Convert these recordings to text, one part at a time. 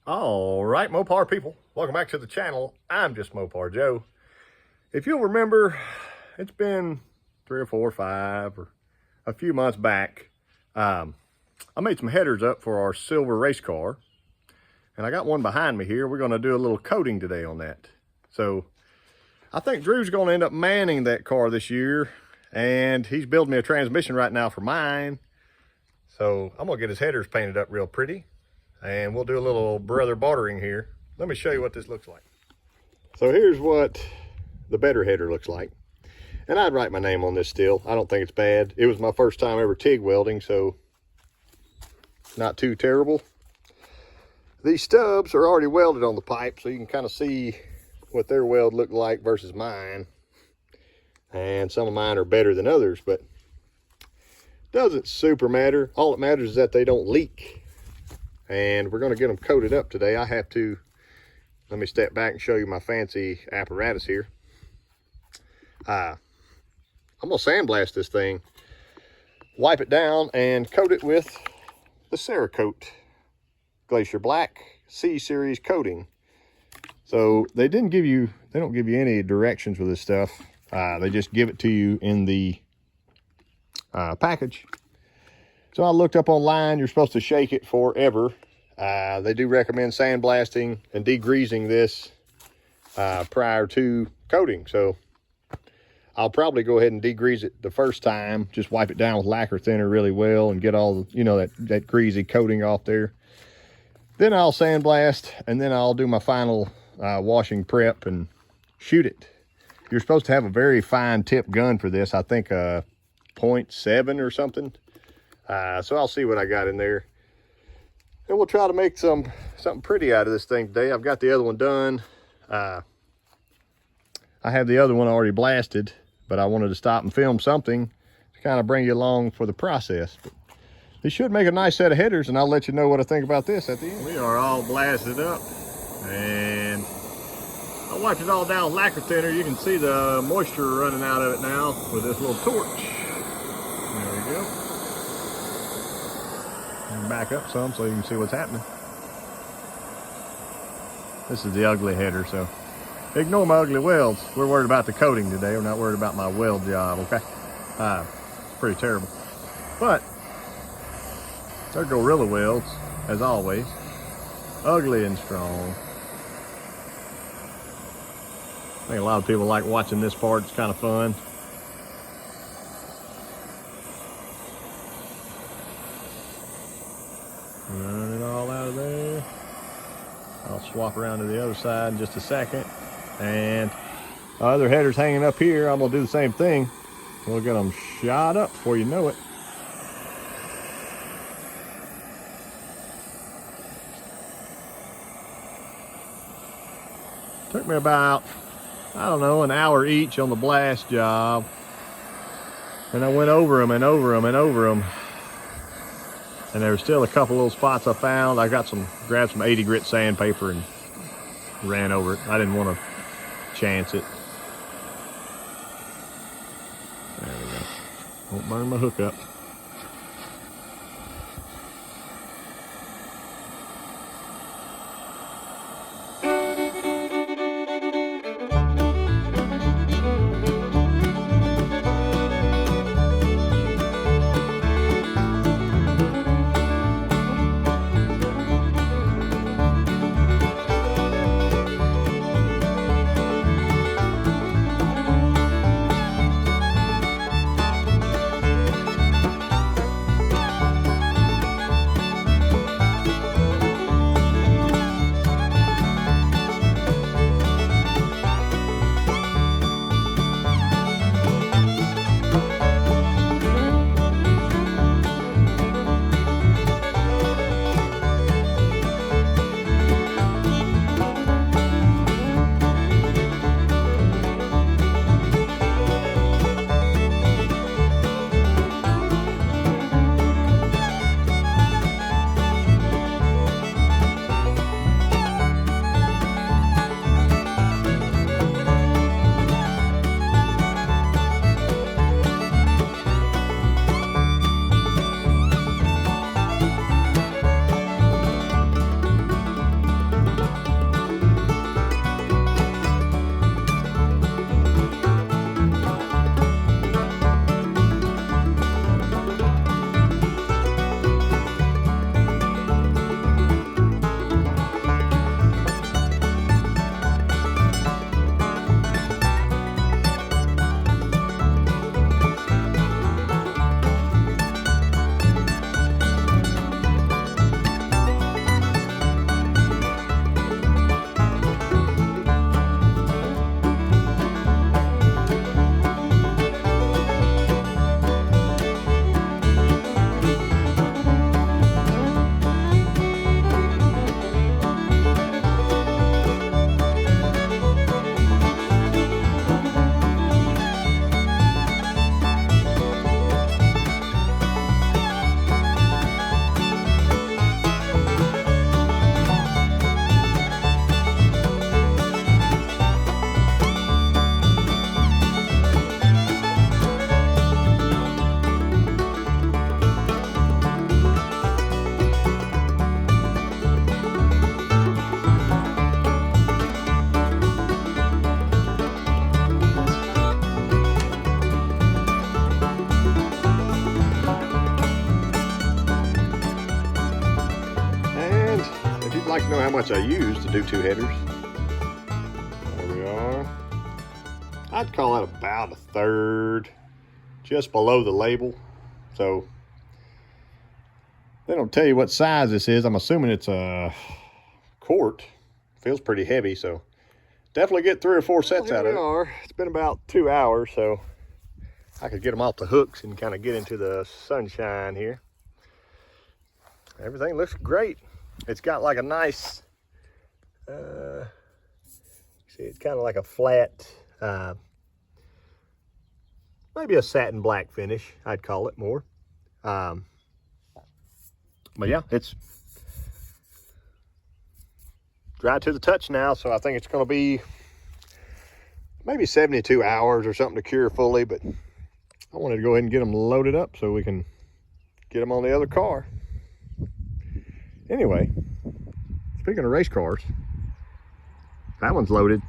All right, Mopar people, welcome back to the channel. I'm just Mopar Joe. If you'll remember, it's been 3 or 4 or 5 or a few months back. I made some headers up for our silver race car, and I got one behind me here. We're going to do a little coating today on that. So I think Drew's going to end up manning that car this year, and he's building me a transmission right now for mine. So I'm going to get his headers painted up real pretty. And we'll do a little brother bartering here. Let me show you what this looks like. So here's what the better header looks like. And I'd write my name on this still. I don't think it's bad. It was my first time ever TIG welding, so not too terrible. These stubs are already welded on the pipe, so you can kind of see what their weld looked like versus mine. And some of mine are better than others, but doesn't super matter. All that matters is that they don't leak. And we're going to get them coated up today. I have to, let me step back and show you my fancy apparatus here. I'm going to sandblast this thing, wipe it down, and coat it with the Cerakote Glacier Black C-Series coating. So they don't give you any directions with this stuff. They just give it to you in the package. So I looked up online, you're supposed to shake it forever. They do recommend sandblasting and degreasing this prior to coating. So I'll probably go ahead and degrease it the first time. Just wipe it down with lacquer thinner really well and get all, that greasy coating off there. Then I'll sandblast, and then I'll do my final washing prep and shoot it. You're supposed to have a very fine tip gun for this. I think 0.7 or something. So I'll see what I got in there, and we'll try to make something pretty out of this thing today. I've got the other one done. I have the other one already blasted, but I wanted to stop and film something to kind of bring you along for the process. But this should make a nice set of headers, and I'll let you know what I think about this at the end. We are all blasted up, and I wiped it all down with lacquer thinner. You can see the moisture running out of it now with this little torch. There we go. And back up some so you can see what's happening. This is the ugly header, so ignore my ugly welds. We're worried about the coating today. We're not worried about my weld job, okay? It's pretty terrible. But they're gorilla welds, as always. Ugly and strong. I think a lot of people like watching this part. It's kind of fun. Run it all out of there. I'll swap around to the other side in just a second. And the other header's hanging up here. I'm gonna do the same thing. We'll get them shot up before you know it. Took me about, I don't know, an hour each on the blast job. And I went over them and over them and over them. And there were still a couple little spots I found. I grabbed some 80 grit sandpaper and ran over it. I didn't want to chance it. There we go. Won't burn my hook up. like to know how much I use to do 2 headers. There we are. I'd call it about 1/3, just below the label. So they don't tell you what size this is. I'm assuming it's a quart. Feels pretty heavy, so definitely get 3 or 4 sets out of it. It's been about 2 hours, so I could get them off the hooks and kind of get into the sunshine here. Everything looks great. It's got like a nice, see, it's kind of like a flat, maybe a satin black finish, I'd call it more. But yeah, it's dry to the touch now, so I think it's going to be maybe 72 hours or something to cure fully, but I wanted to go ahead and get them loaded up so we can get them on the other car. Anyway, speaking of race cars, that one's loaded.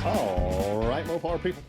All right, Mopar people.